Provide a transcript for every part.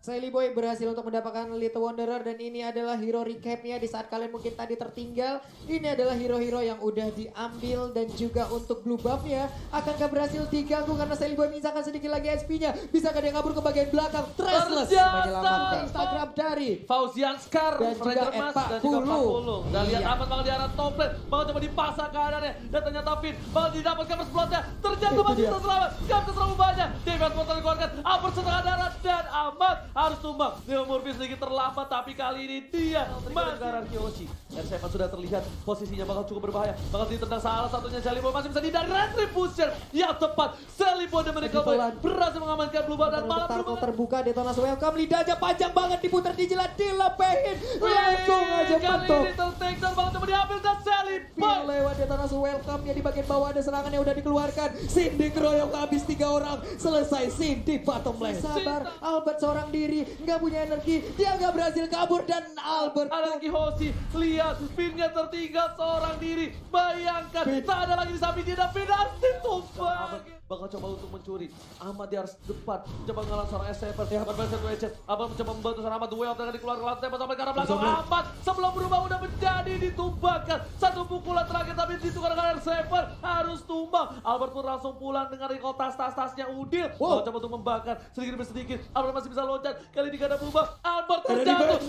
Sally Boy berhasil untuk mendapatkan Little Wanderer dan ini adalah hero recapnya di saat kalian mungkin tadi tertinggal. Ini adalah hero-hero yang udah diambil dan juga untuk blue buff-nya akankah berhasil diganggu karena Sally Boy menyisakan sedikit lagi SP-nya. Bisakah dia kabur ke bagian belakang? Trestless menyelamatkan Instagram dari Fauzian Scar, dan juga Ranger Mas, dan juga 40. Dan lihat Iya. Ahmad bakal di arah top lane, bakal coba dipasang keadaannya. Dan ternyata Finn bakal didapatkan first blood-nya. Ternyata masih bisa selamat, gak bisa terlalu banyak. Defense portal dikeluarkan, Amber setengah darah dan Ahmad harus tumbang. Neo Morpheus sedikit terlambat, tapi kali ini dia masih arah Kyoshi. R7 sudah terlihat posisinya bakal cukup berbahaya. Bakal ditendang salah satunya Sally Boy masih bisa dihindari retribution yang tepat. Sally Boy dan Medical Boy berhasil mengamankan blue buff dan malah Tarkov terbuka di Detonas welcome, lidahnya panjang banget diputar dijilat dilepehin langsung aja mentok. Kali ini takedown bakal coba diambil dan Sally Boy Lewat Detonas welcome ya di bagian bawah ada serangan yang udah dikeluarkan. Cindy keroyok habis 3 orang, selesai Cindy bottom lane. Sabar, Albert seorang diri, nggak punya energi, dia nggak berhasil kabur dan Albert ada lagi Hoshi, lihat Finnya tertinggal seorang diri. Bayangkan, tak ada lagi di samping dia dan Fin harus ditumbang. Bakal coba untuk mencuri. Ahmad di harus depan, coba ngalah seorang S7. Berbasis Wedget, Ahmad mencoba membantu seorang Ahmad. Duel dengan dikeluarkan lantai sampai ke arah belakang. Ahmad sebelum berubah udah menjadi ditumbangkan. Satu pukulan terakhir tapi ditukar dengan R7 harus tumbang. Albert pun langsung pulang dengan recall tas-tasnya Udil. Bakal coba untuk membakar sedikit demi sedikit. Albert masih bisa loncat. Kali ini gak ada berubah. Albert terjatuh.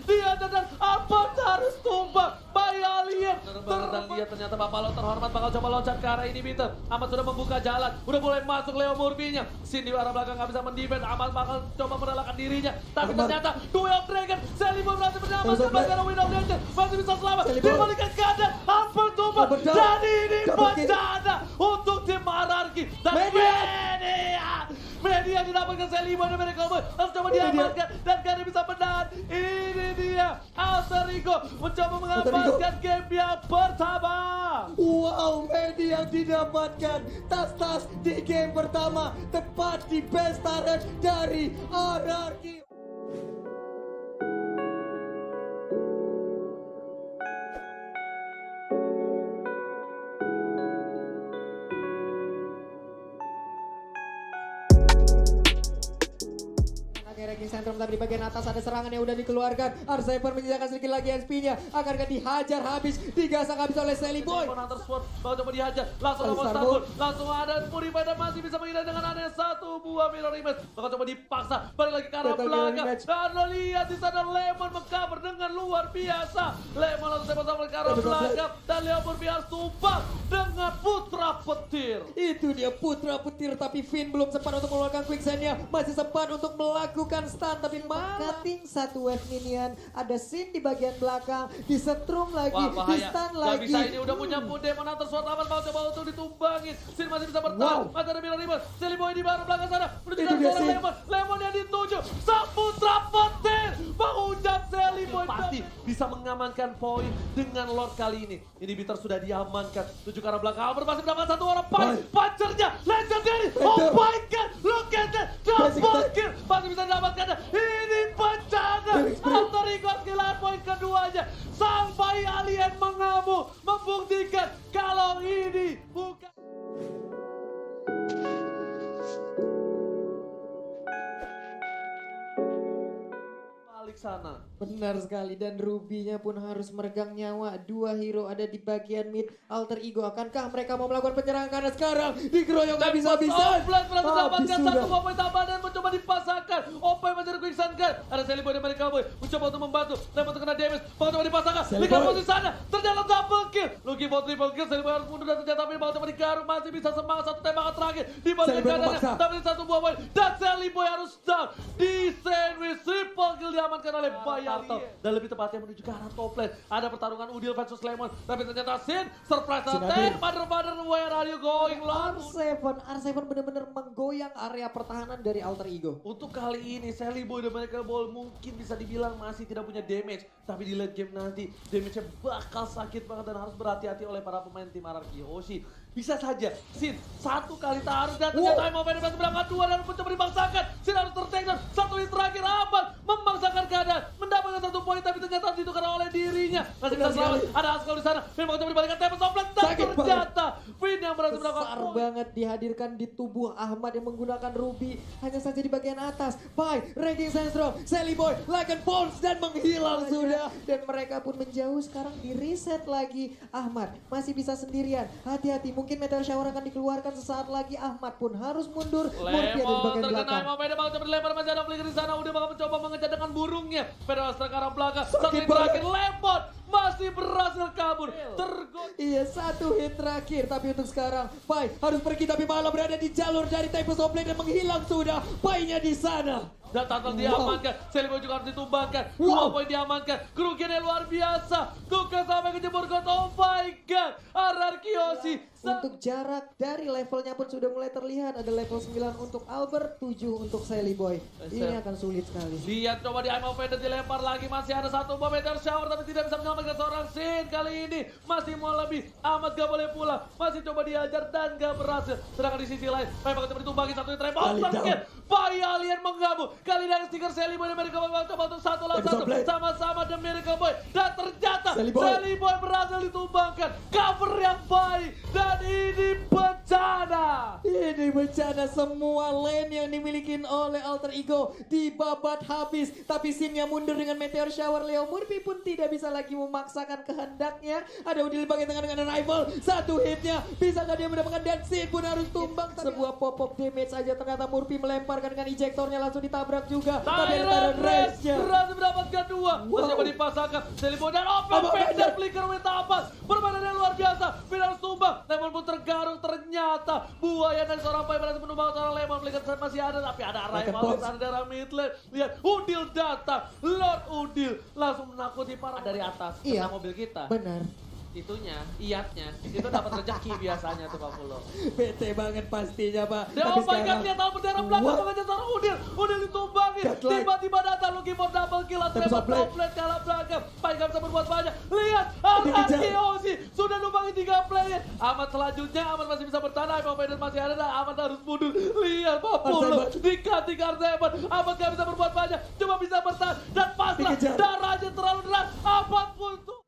Dia dan Albert harus tumbang. Bayar alien. Dan lihat ternyata Bapak Lo terhormat bakal coba loncat ke arah ini Peter. Ahmad sudah membuka jalan. Udah mulai masuk Leo Murphy-nya. Sin di arah belakang gak bisa mendefend. Ahmad bakal coba merelakan dirinya. Tapi ternyata Duel Dragon. Sally Boy berhasil menyelamatkan karena Window Danger. Masih bisa selamat. Dibalikan keadaan. Albert tumbang. Dan ini bencana untuk tim Ararki. Dan media didapatkan Sally Boy dan Medical Boy. Harus coba diamankan. Dan gak ada bisa menahan. Ini dia. Alter Ego mencoba mengamankan game yang pertama. wow, media yang didapatkan tas-tas di game pertama tepat di best talent dari RRQ. Ranking Centrum tapi di bagian atas ada serangan yang udah dikeluarkan. R7 menyisakan sedikit lagi SP-nya. Akankah dihajar habis, digasak habis oleh Sally Boy. Hunter Sport bakal coba dihajar. Langsung nomor Starboard. Langsung ada Purify dan masih bisa menghindar dengan ada satu buah mirror image. Bakal coba dipaksa. Balik lagi ke arah belakang. Dan lo lihat di sana Lemon mengcover dengan luar biasa. Lemon langsung sama ke arah belakang. Dan Leopard harus tumbang dengan putra petir. Itu dia putra petir tapi Finn belum sempat untuk mengeluarkan quicksand-nya. Masih sempat untuk melakukan stun tapi malah cutting satu wave minion. Ada Sin di bagian belakang, disetrum lagi, di stun Gak lagi. bisa ini udah punya Demon Hunter Sword Aman mau coba untuk ditumbangin. Sin masih bisa bertahan. Masih ada mirror image. Sally Boy di baru belakang sana. Menuju ke arah Lemon. Lemon yang dituju. Sang putra petir menghujat Sally Boy. Pasti bisa mengamankan poin dengan Lord kali ini. Ini Bitter sudah diamankan. Tuju ke arah belakang. Albert masih mendapatkan satu orang punchernya. Legendary. Oh my god. Look at that. Double kill. Masih bisa didapatkan. Ini bencana. Alter Ego kehilangan poin keduanya. Sang bayi alien mengamuk. Membuktikan kalau ini bukan. Balik sana. Benar sekali dan Ruby-nya pun harus meregang nyawa. Dua hero ada di bagian mid. Alter Ego akankah mereka mau melakukan penyerangan karena sekarang dikeroyok gak bisa-bisa. Berhasil mendapatkan satu poin tambahan dan mencoba dipasangkan. Opay mencari quicksand-kan. Ada Sally Boy dan Medical Boy mencoba untuk membantu. Lemon terkena damage. Mencoba dipasangkan. Liga posisi sana. Ternyata double kill. Looking for triple kill. Sally Boy harus mundur dan ternyata tapi coba digaruk. Masih bisa semangat satu tembakan terakhir. Dibalikan keadaannya. Tapi satu buah poin. Dan Sally Boy harus down. Di sandwich triple kill diamankan oleh Bayarto. Dan lebih tepatnya menuju ke arah top lane. Ada pertarungan Udil versus Lemon. Tapi ternyata Sin surprise attack. Mother where are you going Lord? R7 benar-benar menggoyang area pertahanan dari Alter Ego. Untuk kali ini Sally Boy dan Medical Ball mungkin bisa dibilang masih tidak punya damage. Tapi di late game nanti damage-nya bakal sakit banget dan harus berhati-hati oleh para pemain tim RRQ Hoshi. Bisa saja Sin satu kali taruh dan ternyata Time of Fate berhasil berangkat dua dan mencoba dipaksakan. Sin harus tertake down. Satu hit terakhir Ahmad memaksakan keadaan. Mendapatkan 1 poin tapi ternyata ditukar oleh dirinya. Masih bisa selamat. Ada Askol di sana. Finn mencoba dibalikan Tempest of Blade dan ternyata Finn yang berhasil mendapatkan Besar poin. banget dihadirkan di tubuh Ahmad yang menggunakan Ruby. Hanya saja di bagian atas. Pai, Ranking Sandstorm, Sally Boy, Lycan Bones dan menghilang sudah. Dan mereka pun menjauh sekarang di reset lagi. Ahmad masih bisa sendirian. Hati-hati mungkin Meteor Shower akan dikeluarkan sesaat lagi. Ahmad pun harus mundur. Murphy ada di Lemon bagian terkena belakang. Emma Peda bakal coba dilempar masih ada Flicker di sana. Udah bakal mencoba mengejar dengan burungnya. Peda ke arah belakang. Satu Sakit hit terakhir banget. Lemon masih berhasil kabur. Iya, 1 hit terakhir. Tapi untuk sekarang Pai harus pergi tapi malah berada di jalur dari Tempest of Blade dan menghilang sudah. Pai-nya di sana. Dan Tatal diamankan, Seliboy juga harus ditumbangkan. 2 poin diamankan, kerugiannya luar biasa. Tugas sampai kejebur God, oh my god. Ararkiosi. Untuk jarak dari levelnya pun sudah mulai terlihat. Ada level 9 untuk Albert, 7 untuk Sally Boy. Ini akan sulit sekali. Lihat coba di Eye of Fate dilempar lagi. Masih ada 1 bom Meteor Shower tapi tidak bisa menyelamatkan seorang Sin. Kali ini masih mau lebih. Ahmad gak boleh pulang. Masih coba diajar dan gak berhasil. Sedangkan di sisi lain, Pai bakal coba ditumbangi satu trap. Pai Alien menggabung. Kali ini stiker Sally Boy dan Miracle Boy coba untuk 1 lawan 1. Sama-sama The Miracle Boy. Dan ternyata Sally Boy berhasil ditumbangkan. Cover yang baik. Dan ini bencana. Ini bencana, semua lane yang dimiliki oleh Alter Ego dibabat habis. Tapi Sin yang mundur dengan Meteor Shower. Leo Murphy pun tidak bisa lagi memaksakan kehendaknya. Ada Udil bagian tengah dengan rival. 1 hitnya. Bisakah dia mendapatkan dan Sin pun harus tumbang. Sebuah pop-up damage saja ternyata Murphy melemparkan dengan ejektornya langsung ditabrak juga. Tapi ada Tyrant Rage-nya. Berhasil mendapatkan 2. Masih coba dipasangkan. Sally Boy dan Open Fender Flicker with Tapas. Permainan yang luar biasa. Finn harus tumbang. Lemon pun tergarung ternyata. Buaya dari seorang Pai berhasil menumbang seorang Lemon. Flicker masih ada tapi ada rival di sana daerah mid lane. Lihat Udil datang. Lord Udil langsung menakuti para dari atas. Kena mobil kita. Benar. Itunya, iatnya, itu dapat rezeki biasanya tuh Pak Pulo. bete banget pastinya Pak. Dan oh my god, lihat Albert daerah belakang mengejar seorang Udil. Udil ditumbangin. Tiba-tiba datang Lucky for double kill. Trevor komplit ke arah belakang. Pai gak bisa berbuat banyak. Lihat, Ararkiosi sudah numbangin 3 player. Ahmad selanjutnya, Ahmad masih bisa bertahan. Emma Fede masih ada dan Ahmad harus mundur. Lihat Pak Pulo, diganti Karzeman. Ahmad gak bisa berbuat banyak. Cuma bisa bertahan dan pasrah. Darahnya terlalu deras. Ahmad buntu.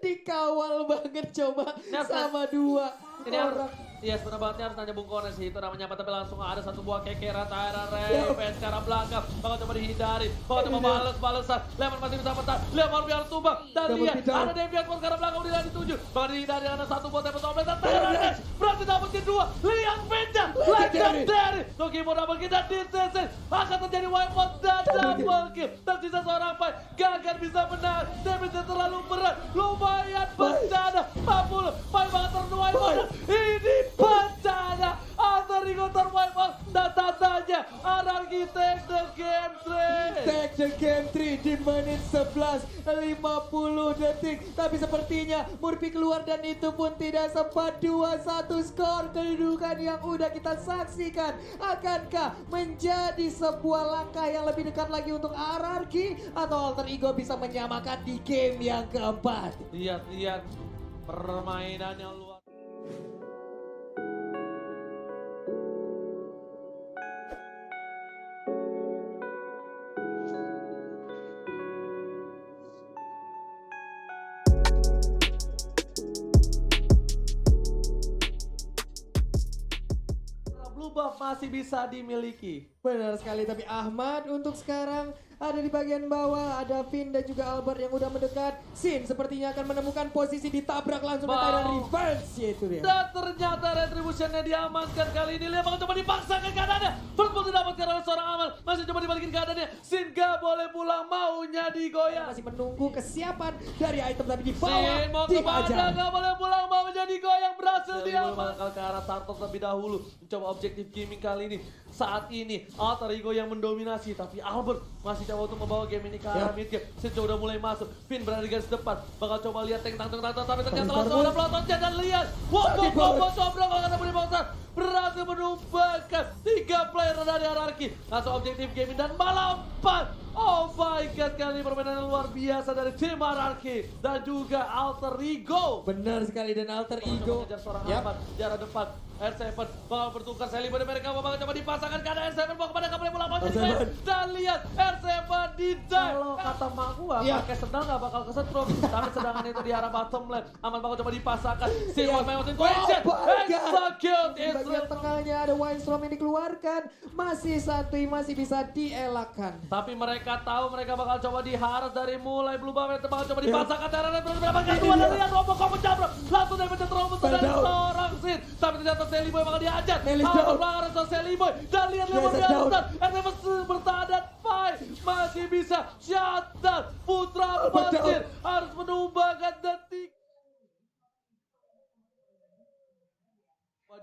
Dikawal banget coba sama 2 orang. Iya sebenarnya bangetnya harus nanya Bung Kone sih, itu namanya apa, tapi langsung ada 1 buah kekeran Tyra Revenge ke arah belakang. Bakal coba dihindari, bakal coba balesan. Lemon masih bisa bertahan, Lemon biar tumbang. Dan lihat ada Deviant Force ke arah belakang, udah dituju. Bakal dihindari, ada 1 buah Tempest of Blade dan Tyra Revenge berarti dapetin 2. Lihat Fenya, legendary. Loki mau double kill dan disensing. Akan terjadi wipe out dan double kill. Tersisa seorang Pai, gagal bisa menang. Damage terlalu berat, lumayan bencana. 40, Pai bakal ternuai modal. Ini bencana. Alter Ego terwipe out dan tandanya Anarchy take the game 3. Take the game 3 di menit 11 50 detik. Tapi sepertinya Murphy keluar dan itu pun tidak sempat. 2-1 skor kedudukan yang udah kita saksikan. Akankah menjadi sebuah langkah yang lebih dekat lagi untuk Anarchy atau Alter Ego bisa menyamakan di game yang keempat? Lihat permainan yang luar. Blue buff masih bisa dimiliki. Benar sekali, tapi Ahmad untuk sekarang ada di bagian bawah. Ada Finn dan juga Albert yang udah mendekat. Sin sepertinya akan menemukan posisi ditabrak langsung ke Tyrant Revenge. Yaitu dia. Dan ternyata Retribution-nya diamankan kali ini. Lihat bakal coba dipaksakan keadaannya. First blood didapatkan oleh seorang Amal. Masih coba dibalikin keadaannya. Sin gak boleh pulang, maunya digoyang. Masih menunggu kesiapan dari item tapi di bawah. Sin mau kemana, gak boleh pulang, maunya digoyang. Berhasil diamankan. Bakal ke arah Tartos lebih dahulu. Mencoba objektif gaming kali ini. Saat ini Alter Ego yang mendominasi, tapi Albert masih coba untuk membawa game ini ke arah mid game. Sin udah mulai masuk, Finn berada di garis depan, bakal coba lihat tank tapi ternyata langsung ada pelototnya dan lihat, wow, cobrang kalau ketemu di bangsa, berhasil menumbangkan 3 player dari Anarchy. Langsung objektif gaming dan malah 4 Oh my god, kali ini permainan yang luar biasa dari tim Ararki dan juga Alter Ego. Benar sekali, dan Alter Ego. Mengejar seorang Yap. Ahmad, jarak depan. R7 bakal bertukar Seliboy dan mereka bakal coba dipasangkan karena R7 mau kepada kabel bola R7. dan lihat R7 di dive. Kalau kata mak gua Iya. pakai sedang gak bakal kesetrum, tapi sedangan itu di arah bottom lane. Ahmad bakal coba dipasangkan. Silwan mewatin Quentin. Execute Di bagian tengahnya ada Wildstorm yang dikeluarkan. Masih santuy, masih bisa dielakkan. Tapi mereka tahu mereka bakal coba diharas dari mulai Blue Buff, mereka bakal coba dipasangkan Terran terus mendapatkan dua dari lihat Robo Combo Jabro. Langsung dari pencet Robo dari seorang Sin. Tapi ternyata Seliboy bakal dihajar. Melis Ahmad down. belakang dari Seliboy. Dan lihat Lemon di Yes, down. atas. RTF bertahan dan fight. Masih bisa shutdown. Putra Ahmad down. Pasir harus menumbangkan detik.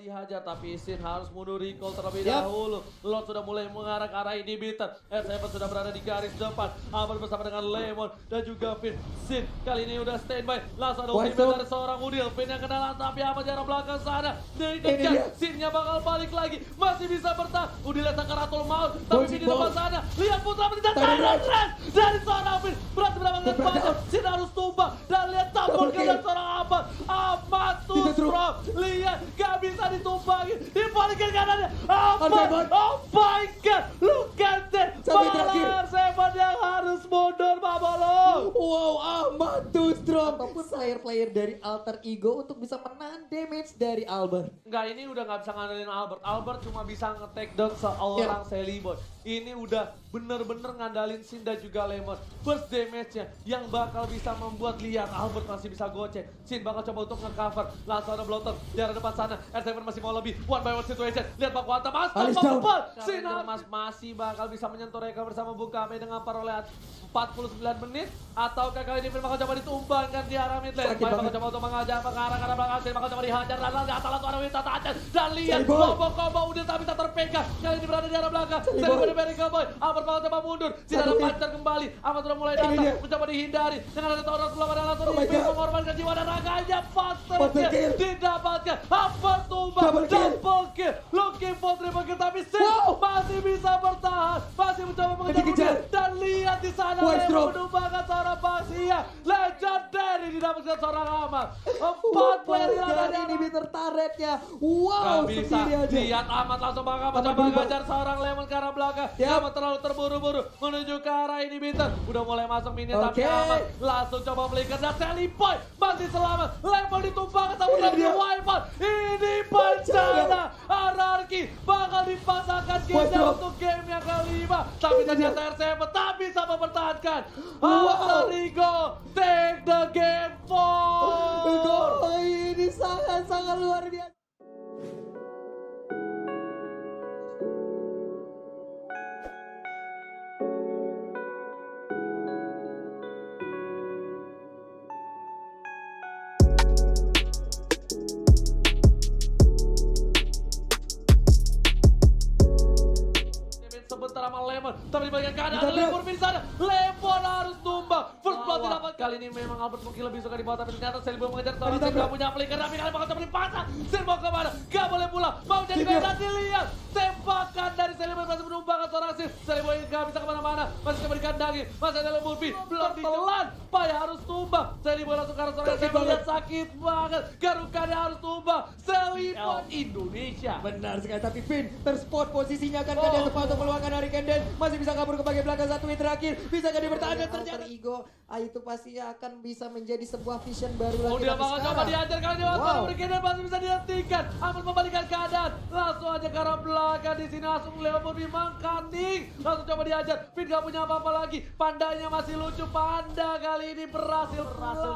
Dihajar tapi Sin harus mundur recall terlebih Yap. dahulu. Lord sudah mulai mengarah ke arah inhibitor. R7 sudah berada di garis depan. Ahmad bersama dengan Lemon dan juga Finn. Sin kali ini udah standby. Langsung ada ultimate Wildstorm. dari seorang Udil. Finn yang kenalan tapi Ahmad jarak belakang sana. Dari Ini dia. dekat Sinnya bakal balik lagi. Masih bisa bertahan. Udil yang sakaratul maut. Tapi Bouncing Finn di depan ball. sana. Lihat Putra mencetak Tadi Tyrant Red. Red dari seorang Finn. Berarti mendapatkan Putra banyak. down. Sin harus tumbang. Dan lihat Double tabur kill. dari seorang Ahmad. Ahmad Itu true. Tusrom. Lihat gak bisa ditumbangi. Dibalikin kanannya. Arseban. Oh my god. Look at that. Sampai terakhir. Malah Arseban yang harus mundur Babolo. Wow, Ahmad Tusrom. Ataupun player-player dari Alter Ego untuk bisa menahan damage dari Albert. Enggak, ini udah gak bisa ngandelin Albert. Albert cuma bisa nge-take down seorang Seliboy. Ini udah bener-bener ngandalin Sin dan juga Lemon. First damage-nya yang bakal bisa membuat lihat Albert masih bisa gocek. Sin bakal coba untuk nge-cover. Langsung ada blotter di arah depan sana. R7 masih mau lebih. One by one situation. Lihat Pak Kuanta. Mas, Alice down. Sin Mas masih bakal bisa menyentuh mereka bersama Bung Kame dengan perolehan 49 menit. Ataukah kali ini Finn bakal coba ditumbangkan di arah mid lane. Sakit Bakal banget. coba untuk mengajar ke arah kanan belakang. Sin bakal coba dihajar. Dan di atas langsung ada Winta Tajan. Dan lihat Seliboy. combo Udil tak bisa terpegang. Kali ini berada di arah belakang. Seliboy. Seliboy dari Mereka Boy. Ahmad bakal coba mundur. Tidak ada Satu hit. pancar kembali. Ahmad sudah mulai Ini datang. dia. Mencoba dihindari. Dengan ada Taurat selama dan langsung Oh my God. mengorbankan jiwa dan raganya. Faster Faster kill. didapatkan. Ahmad tumbang. Double kill. Double kill. Looking for triple kill. Tapi Sin Wow. masih bisa bertahan. Masih mencoba mengejar Dikejar. Udil. Dan lihat di sana Wildstorm. Lemon menumbangkan seorang Basia. Legendary didapatkan seorang Ahmad. 4 player yang ada di ini arah bitter turretnya. Wow, Gak bisa, sendiri aja. lihat Ahmad langsung bakal Ahmad mencoba berubah. ngajar seorang Lemon ke arah belakang. Yap. Ahmad terlalu terburu-buru menuju ke arah ini Binter. Udah mulai masuk minion tapi Oke. Ahmad langsung coba flicker dan Seliboy masih selamat. Lemon ditumbangkan tapi Ini lagi dia. wipeout. Ini bencana. Anarki bakal dipasangkan game Wildstorm. untuk game yang kelima. Tapi ternyata R7 tak bisa mempertahankan. Wow. Alter Ego take the game forward. Gol ini sangat-sangat luar biasa. Sebentar sama Lemon, tapi di bagian kanan ada Kita Lemon di sana. Lemon harus tumbang. First blood didapat kali ini. Memang Albert mungkin lebih suka di bawah, tapi ternyata Seliboy mengejar seorang Kita Sin gak punya flicker. Tapi kalian bakal coba dipasang. Sin mau kemana? Gak boleh pulang. Mau jadi Tidak. beda dilihat. Tembakan dari Seliboy masih menumbangkan seorang Sin. Seliboy gak bisa kemana-mana. Masih coba dikandangin. Masih ada Lemon belum ditelan. Pai harus tumbang. Seliboy langsung ke arah seorang Sakit Sin. Melihat banget. sakit banget. Garukanya harus tumbang. Seliboy Indonesia. Benar sekali, tapi Finn terspot posisinya akan keadaan tepat untuk meluangkan Hurricane Dan masih bisa kabur ke bagian belakang. Satu hit terakhir, bisa gak bertahan dan ternyata Ego itu pasti akan bisa menjadi sebuah vision baru lagi. Dia tapi bakal coba sekarang- dihajar kali ini Waspada Wow. Hurricane Dan masih bisa dihentikan. Ahmad membalikan keadaan. Langsung aja ke arah belakang di sini langsung Leo Murphy mengkating. Langsung coba dihajar. Finn gak punya apa-apa lagi. Pandanya masih lucu. Panda kali ini berhasil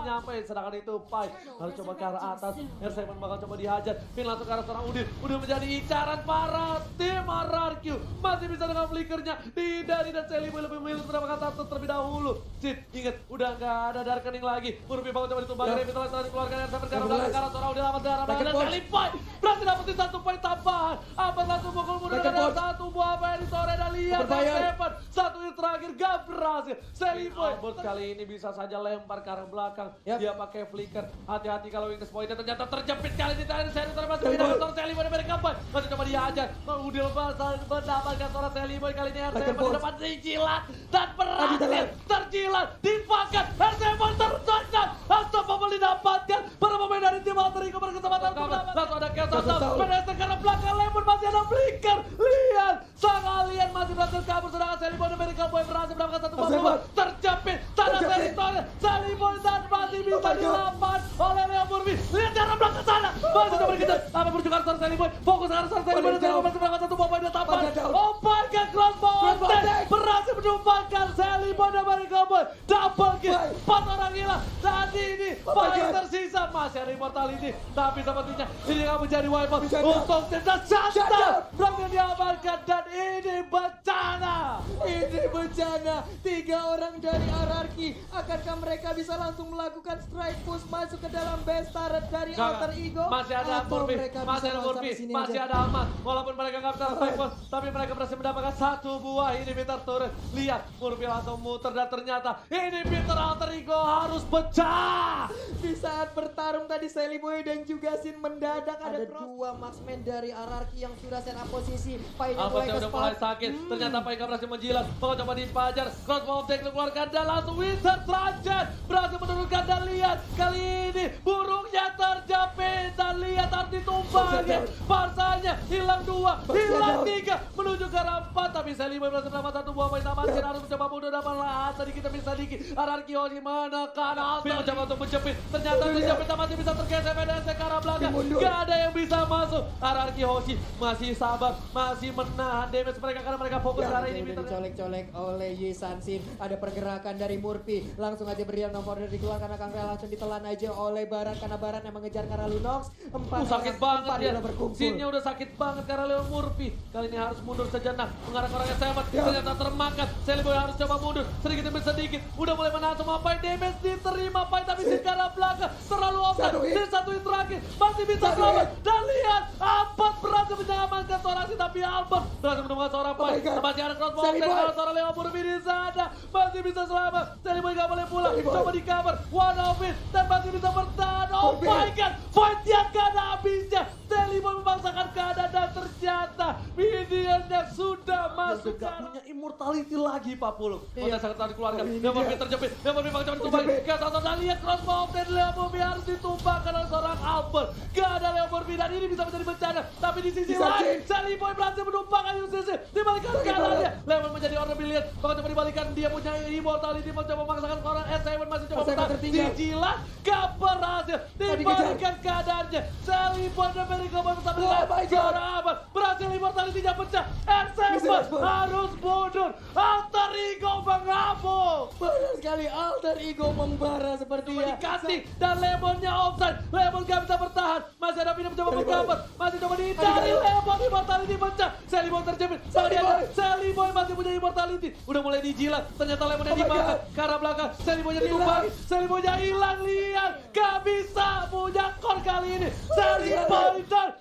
nyampe. Sedangkan itu Pai harus coba ke arah atas. R7 bakal coba dihajar. Finn langsung ke arah seorang Udin. Udah menjadi incaran para tim RRQ. Masih bisa dengan flickernya. Tidak dan Seliboy lebih memilih mendapatkan satu terlebih dahulu. Sid, ingat udah gak Gak ada darah kening lagi. Murphy bangun coba ditumbangkan. Revitalize setelah dikeluarkan. R7 ke arah belakang. Karena seorang udah lama darah. Dan Selipoi berhasil dapetin 1 poin tambahan. Apa langsung mukul mundur. Ada 1 buah apa yang ditoreh. Dan lihat R7. 1 hit terakhir gak berhasil. Selipoi Albert kali ini bisa saja lempar ke arah belakang. Dia pakai flicker. Hati-hati kalau Wingness poinnya ternyata terjepit kali ini. Seri termasuk dengan seorang Selipoi dari Kampai. Masih coba diajar. Udil mendapatkan seorang Selipoi kali ini. R7 di depan dijilat. Dan berhasil terjilat. Dipakan. R7 tertendang. Unstoppable didapatkan. Para pemain dari tim Alter Ego berkesempatan untuk mendapatkan. Langsung ada Chaos Assault. Pedestrian karena belakang Lemon masih ada flicker. Lihat. Sang alien masih berhasil kabur. Sedangkan Selipoi dari Kampai berhasil mendapatkan 1 bom. Terjepit. Tanah teritori. Selipoi dan masih bisa dilapan oleh Leo Murphy. Lihat darah belakang sana. Masih coba dikejar. Apa berjuang seorang Selipoi. Fokus ke arah seorang Selipoi. Dan Selipoi masih mendapatkan 1 bom. Dia tapan. Oh my god. Crossbow Attack. Berhasil menumpangkan Selipoi dari Kampai. Double kill. 4 orang hilang. Saat ini paling tersisa masih ada Immortality. Tapi sepertinya ini akan menjadi wipeout untuk tim dan Shutdown berhasil diamankan dan ini bencana. Ini bencana. 3 orang dari RRQ. Akankah mereka bisa langsung melakukan strike push masuk ke dalam base turret dari Alter Ego? Masih ada Murphy, masih ada Murphy, masih ada Ahmad. Walaupun mereka nggak bisa strike push, tapi mereka berhasil mendapatkan 1 buah inhibitor turret. Lihat, Murphy langsung muter dan ternyata inhibitor Alter Ego harus pecah. Di saat bertarung tadi Selipoi dan juga Sin mendadak ada 2 marksman dari RRQ yang sudah set up posisi. Painya mulai ke udah mulai sakit. Ternyata Paika berhasil menjilat. Mau coba dipajar. Crossbow Attack dikeluarkan dan langsung Wizard Rajan berhasil menurunkan dan lihat kali ini burungnya terjepit dan lihat harus ditumbangin. Parsanya hilang 2, hilang 3 menuju ke arah 4 tapi Selipoi berhasil mendapat 1 buah poin tambahan. Sin harus mencoba mundur dapat lahan sedikit demi sedikit. RRQ Hoshi menekan Alter mencoba untuk menjepit. Ternyata terjepit dan masih bisa tergeser PDS ke arah belakang. Gak ada yang bisa masuk. RRQ Hoshi masih sabar, masih menahan damage mereka karena mereka fokus ke arah ini. Dicolek-colek oleh Yisan Sin. Ada pergerakan dari Murphy. Langsung aja berian nomor order dikeluarkan akan langsung ditelan aja oleh Barat karena Barat yang mengejar karena Lunox. 4 sakit banget ya. berkumpul. Sinnya udah sakit banget karena Leo Murphy. Kali ini harus mundur sejenak mengarah ke orang S7. Ternyata termakan. Selipoi harus coba mundur sedikit demi sedikit. Udah mulai menahan semua fight damage diterima fight tapi Sin ke arah belakang terlalu offside. Sin 1 hit terakhir masih bisa selamat dan lihat Albert berhasil menyelamatkan seorang Sin tapi Albert berhasil menemukan seorang fight. Masih ada crossbow attack seorang Leo Murphy di sana masih bisa selamat. Selipoi gak boleh pulang. Coba di cover one of it dan masih bisa bertahan. Oh my god, fight yang gak ada habisnya. Selipoi memaksakan keadaan dan ternyata minionnya sudah masuk. Gak punya immortality lagi Pak Pulu. Udah sangat tadi keluarkan. Leo Murphy terjepit. Leo Murphy bakal coba ditumbang. Gak tahu dan lihat crossbow attack Leo Murphy harus ditumbangkan oleh seorang Albert. Gak ada Leo Murphy dan ini bisa menjadi bencana. Tapi di sisi lain Selipoi berhasil menumbangkan sisi. Dibalikan keadaannya. Leo menjadi order billion. Bakal coba dibalikan. Dia punya immortality. Mau coba memaksakan seorang S7 masih coba bertahan. Dijilat. Gak berhasil. Dibalikan keadaannya. Selipoi dan Merigo bersama dengan seorang Ahmad. Berhasil immortality-nya pecah. S7 harus mundur. Alter Ego mengamuk. Benar sekali Alter Ego membara sepertinya. Dikasih dan Lemonnya offside. Lemon gak bisa bertahan. Masih ada Pina mencoba menggambar. Masih coba dihindari. Lemon immortality pecah. Selipoi terjepit. Selipoi masih punya immortality. Udah mulai dijilat. Ternyata Lemonnya dimakan. Ke arah belakang. Selipoi ditumbang. Selipoi hilang. Lihat. Gak bisa punya core kali ini. Selipoi dan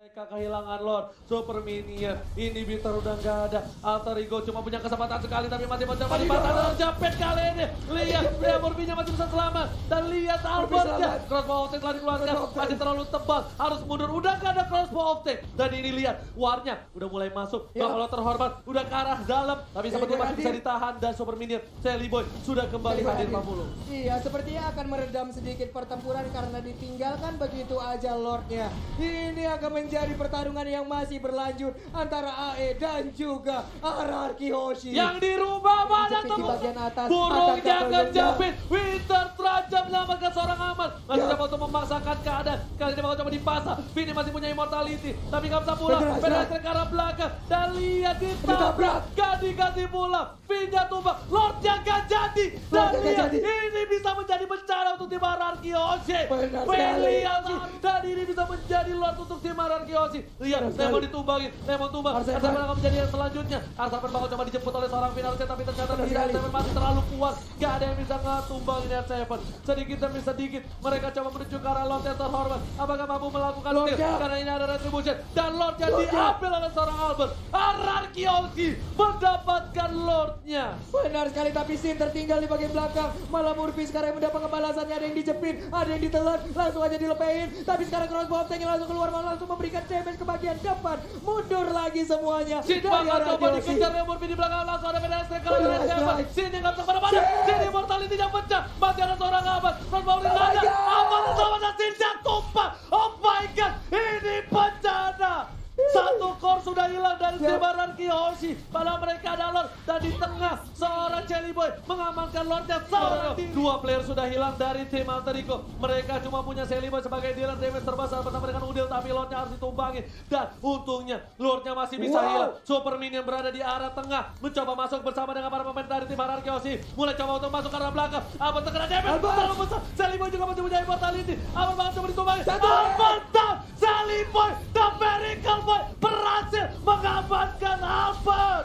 mereka kehilangan Lord, Super Minion, inhibitor udah nggak ada. Alter Ego cuma punya kesempatan sekali tapi masih mencoba dipasang terjepit kali ini. Lihat, Leo Murphy-nya masih bisa selamat. Dan lihat Albertnya, crossbow attack telah dikeluarkan, masih terlalu tebal, harus mundur. Udah nggak ada crossbow attack. Dan ini lihat, warnya udah mulai masuk. Kalau terhormat, udah ke arah dalam, tapi seperti masih bisa ditahan. Dan Super Minion, Selipoi sudah kembali hadir Pak Pulu. Iya, sepertinya akan meredam sedikit pertempuran karena ditinggalkan begitu aja Lordnya. Ini akan menjadi pertarungan yang masih berlanjut antara AE dan juga RRQ Hoshi. Yang dirubah mana di bagian atas. Burungnya kejepit. Winter terajam menyelamatkan seorang Ahmad. Masih coba untuk memaksakan keadaan. Kali ini bakal coba dipasang. Vini masih punya immortality. Tapi gak bisa pulang. Penetrasi ke arah belakang. Dan lihat ditabrak. Gak dikasih pulang. Vini tumbang. Lordnya gak jadi. Dan lihat ini bisa menjadi bencana untuk tim RRQ. Kiyoshi. Benar William sekali. dan ini bisa menjadi Lord untuk tim Arar Kiyoshi. Lihat, Lemon ditumbangin, Lemon tumbang. Arseven akan menjadi yang selanjutnya. Arseven bakal coba dijemput oleh seorang Finalsnya, tapi ternyata Benar tidak. sekali. Arseven masih terlalu kuat. Gak ada yang bisa ngetumbangin Arseven. Sedikit demi sedikit mereka coba menuju ke arah Lord yang terhormat. Apakah mampu melakukan Lordnya. steal? Karena ini ada retribution dan Lordnya Lordnya. diambil oleh seorang Albert. Arar Kiyoshi mendapatkan Lordnya. Benar sekali, tapi Sin tertinggal di bagian belakang. Malah Murphy sekarang yang mendapat balasannya, ada yang dijepit, ada yang ditelan, langsung aja dilepehin. Tapi sekarang crossbow tank yang langsung keluar, malah langsung memberikan damage ke bagian depan. Mundur lagi semuanya. Sin dari bakal arah coba Kiyoshi. dikejar yang Murphy di belakang, langsung ada Medan Strike kalau Benar dari siapa. sekali. Sin yang nggak bisa kemana-mana. Sin. Sin immortality yang pecah. Masih ada seorang Abad. Crossbow di Oh my sana. God. Abad bersama Sin yang tumpah. Oh my god, ini bencana. Satu core sudah hilang dari tim Arar Kiyoshi. Padahal mereka ada Lord. Dan di tengah seorang Jelly Boy mengamankan Lordnya seorang diri. Dua player sudah hilang dari tim Alter Ego. Mereka cuma punya Jelly Boy sebagai dealer damage terbesar bersama dengan Udil. Tapi Lordnya harus ditumbangin. Dan untungnya Lordnya masih bisa Wow. hilang. Super Minion berada di arah tengah. Mencoba masuk bersama dengan para pemain dari tim Arar Kiyoshi. Mulai coba untuk masuk ke arah belakang. Abad terkena damage. Albert. Terlalu besar. Jelly Boy juga masih punya immortality. Abad bakal coba ditumbangin. Satu. Abad down. Jelly Boy, the Miracle Boy berhasil mengamankan Albert.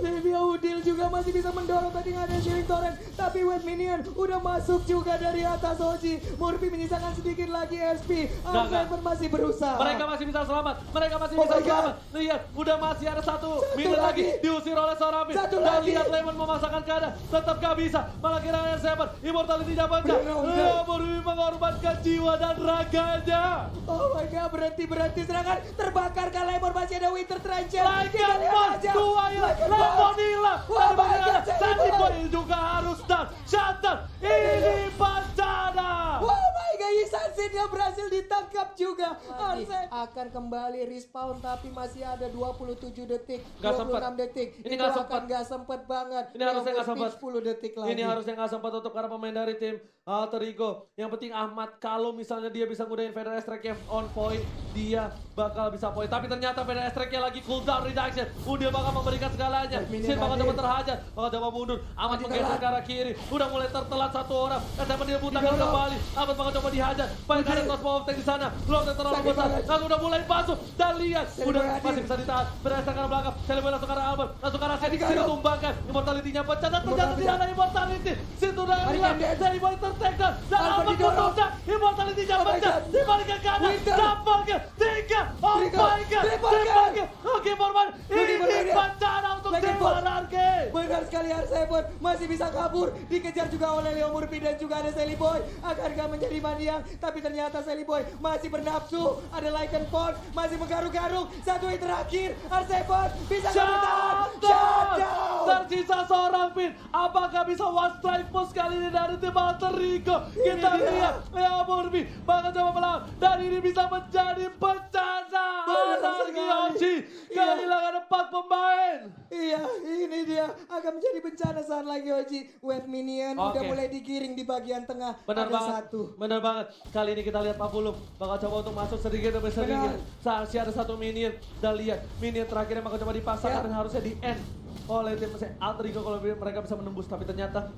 Baby Udil juga masih bisa mendorong tadi nggak ada Shilling Torrent. Tapi Wet Minion udah masuk juga dari atas Oji. Murphy menyisakan sedikit lagi SP. Arseven masih berusaha. Mereka masih bisa selamat. Mereka masih Oh bisa my God. selamat. Lihat, udah masih ada satu minit lagi. lagi. Diusir oleh seorang Mid. Satu Dan lagi. lihat Lemon memasakkan keadaan. Tetap gak bisa. Malah kira R7. Immortality tidak baca. Benar. Murphy mengorbankan jiwa dan raganya. Oh my god, berhenti serangan. Terbakar kan Lemon, masih ada Winter Trencher. Laika Bot, dua hilang. Lemon hilang. Wah, Dan my God, Sandy Boy juga harus down. Shutdown. Ini bencana. Oh my god, Isansin yang berhasil ditangkap juga. Arseven akan kembali respawn, tapi masih ada 27 detik, Nggak 26 sempet. detik. Ini Itu nggak akan sempet. nggak sempet banget. Ini harusnya nggak Tinggal sempet. 10 detik lagi. Ini harusnya nggak sempat untuk para pemain dari tim Alter Ego. Yang penting Ahmad, kalau misalnya dia bisa ngudahin Vader Strike-nya on point, dia bakal bisa point. Tapi ternyata Vader Strike-nya lagi cooldown reduction. Udil bakal memberikan segalanya. Minion Sin bakal hadir. coba terhajar, bakal coba mundur. Ahmad Maju menggeser telat. ke arah kiri. Udah mulai tertelat satu orang. Tapi dia butakan Didorong. kembali. Ahmad bakal coba dihajar. Banyak ada crossbow of tank di sana. Lord yang terlalu Sakit besar. banget. Lalu udah mulai masuk. Dan lihat, Jelly udah Boy hadir. masih bisa ditahan. Vader Strike ke arah belakang. Jelly Boy langsung ke arah Albert. Langsung ke arah Sin. Sin Didorong. ditumbangkan. Immortality-nya pecah. Dan ternyata Immortality. tidak ada immortality. Sin sudah Balikan hilang. dia. Jelly Boy ter-take down. Dan Albert Albert didorong. ketunda. Immortality-nya Oh my pecah. God. Dibalikan ke kanan. Winter. Double kill. 3. Oh Triple. my god. Triple kill. Triple kill. Oke, Forman. Lucky Ini Forman. bencana untuk Lucky tim Forman. Anarki. Benar sekali, Arseven masih bisa kabur. Dikejar juga oleh Leo Murphy dan juga ada Sally Boy. Akankah menjadi maniak? Tapi ternyata Sally Boy masih bernafsu. Ada Lycan Force masih menggaruk-garuk. Satu hit terakhir. Arseven bisa bertahan. Shutdown. Tersisa seorang pin. Apakah bisa one strike push kali ini dari tim Alter Ego? Kita dia. lihat Leo Murphy bakal coba melawan. Dan ini bisa menjadi bencana. Benar Anarki sekali. Oji Iya. kehilangan 4 pemain. Iya, ini dia akan menjadi bencana saat lagi Oji. Wave Minion udah Oke. mulai digiring di bagian tengah. Benar ada banget, satu. benar banget. Kali ini kita lihat Pak Pulung bakal coba untuk masuk sedikit demi sedikit. Saat ada satu minion, dan lihat minion terakhirnya bakal coba dipasangkan Ya. dan harusnya di end oleh tim Alter Ego kalau mereka bisa menembus. Tapi ternyata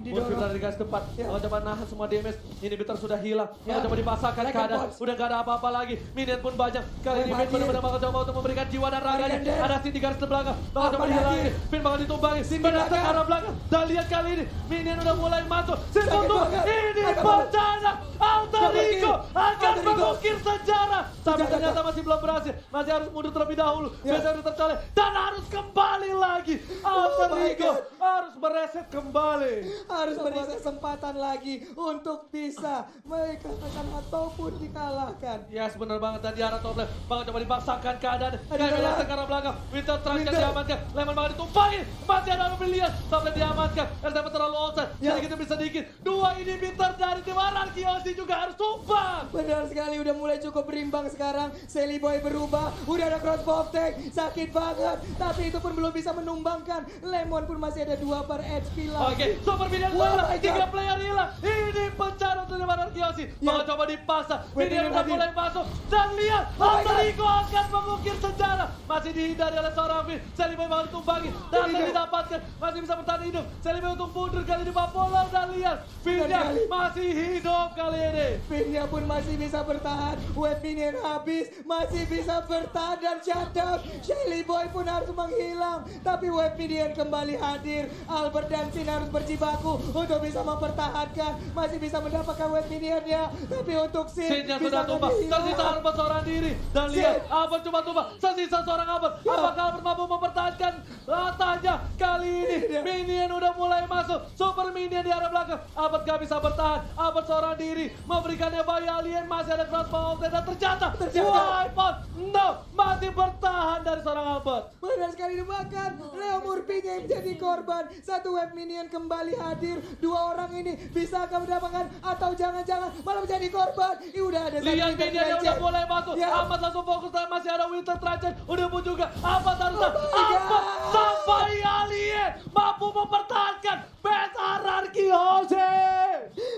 Murphy berada di garis depan, Ya. bakal coba nahan semua damage. Inhibitor sudah hilang, Ya. bakal coba dipasangkan Like keadaan. and Udah gak ada apa-apa lagi. Minion pun banyak. Kali ini Hadir. Finn benar-benar bakal coba untuk memberikan jiwa dan raganya. Like and death. Ada Sin di garis belakang, bakal coba Apa dihilangin. hadir. Finn bakal ditumbangi. Sin di Benar ke belakang. arah belakang. Dan lihat kali ini Minion udah mulai masuk. Sin Sakit tutup. banget. Ini Agak bencana. Alter Double kill. Ego akan Alter Ego. mengukir sejarah. Tapi Sejarah. ternyata masih belum berhasil. Masih harus mundur terlebih dahulu. Ya. Biasanya udah tercolek. Dan harus kembali lagi. Alter Oh my Ego God. harus bereset kembali. Harus beri kesempatan lagi untuk bisa mengalahkan ataupun dikalahkan. Yes, benar banget. Dan di arah top lane bakal coba dipaksakan keadaan. Ada Kayak Bella. ke arah belakang. Winter Trunks Winter. diamankan. Lemon bakal ditumpangi. Masih ada pilihan. Sampai diamankan. RTP terlalu onside. Ya. Sedikit demi sedikit. Dua inhibitor dari tim Anarki Oji juga harus tumbang. Benar sekali, udah mulai cukup berimbang sekarang. Sally Boy berubah, udah ada crossbow tank, sakit banget. Tapi itu pun belum bisa menumbangkan. Lemon pun masih ada 2 per HP lagi. Oke, super minion Wow, hilang. my God. 3 player hilang. Ini bencana untuk lebaran Kiyoshi. Bakal coba dipaksa. Wait, Minion ini udah tadi. mulai masuk. Dan lihat, Oh my Antrigo akan mengukir sejarah. Masih dihindari oleh seorang Finn. Seliboy bakal ditumpangi. Dan Ini dia. didapatkan. Masih bisa bertahan hidup. Seliboy untuk mundur kali ini Papolo. Dan lihat, Finn-nya kali. masih hidup kali ini. Finn-nya pun masih bisa bertahan. Wave minion habis, masih bisa bertahan dan shutdown. Shelly Boy pun harus menghilang. Tapi wave minion kembali hadir. Albert dan Sin harus berjibaku untuk bisa mempertahankan. Masih bisa mendapatkan wave minionnya. Tapi untuk Sin Sin-nya bisa sudah tumbang. hilang. Tersisa Albert seorang diri. Dan Sin. lihat, Albert cuma tumbang. Tersisa seorang Albert. Ya. Apakah Albert mampu mempertahankan ratanya? Kali ini Tidak. Minion udah mulai masuk. Super Minion di arah belakang. Albert gak bisa bertahan. Albert seorang diri. Memberikannya bayi alien. Masih ada crossbow dan ternyata wipe out. No, masih bertahan dari seorang Albert. Benar sekali dimakan. Leo Murphy-nya yang menjadi korban. Satu wave minion kembali hadir. Dua orang ini bisa akan mendapatkan atau jangan-jangan malah menjadi korban. Udah ada satu Lihat Winter Minion yang udah Trajan. mulai masuk. Ya. Ahmad langsung fokus dan masih ada Winter Trajan. Udah pun juga Ahmad harus Oh my Ahmad God. sampai alien mampu mempertahankan best hierarchy Jose.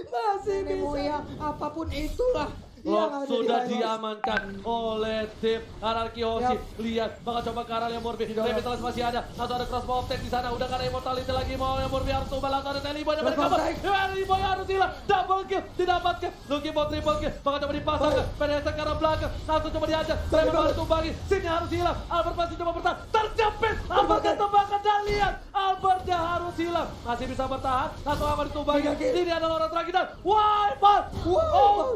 Masih bisa. Apapun itulah. yang Lord ada di sudah Highlights. diamankan oleh tim Hierarchy Hoshi. Yap. Lihat, bakal coba ke arah Leo Murphy. Tidak. Revitalize masih ada. Langsung ada crossbow attack di sana. Udah karena immortality lagi. Mau Leo Murphy harus tumbal. Langsung ada Seliboy yang Crossbow berkabut. attack. Seliboy harus hilang. Double kill didapatkan. Looking for triple kill. Bakal coba dipasangkan. Penesan ke arah belakang. Langsung coba dihajar. Trevor harus tumbangi. Sini harus hilang. Albert masih coba bertahan. Terjepit. Albert ketembakkan dan lihat. Albertnya harus hilang. Masih bisa bertahan. Langsung akan ditumbangi. Tiga kill. Ini adalah orang terakhir dan wipe out. Wow, Oh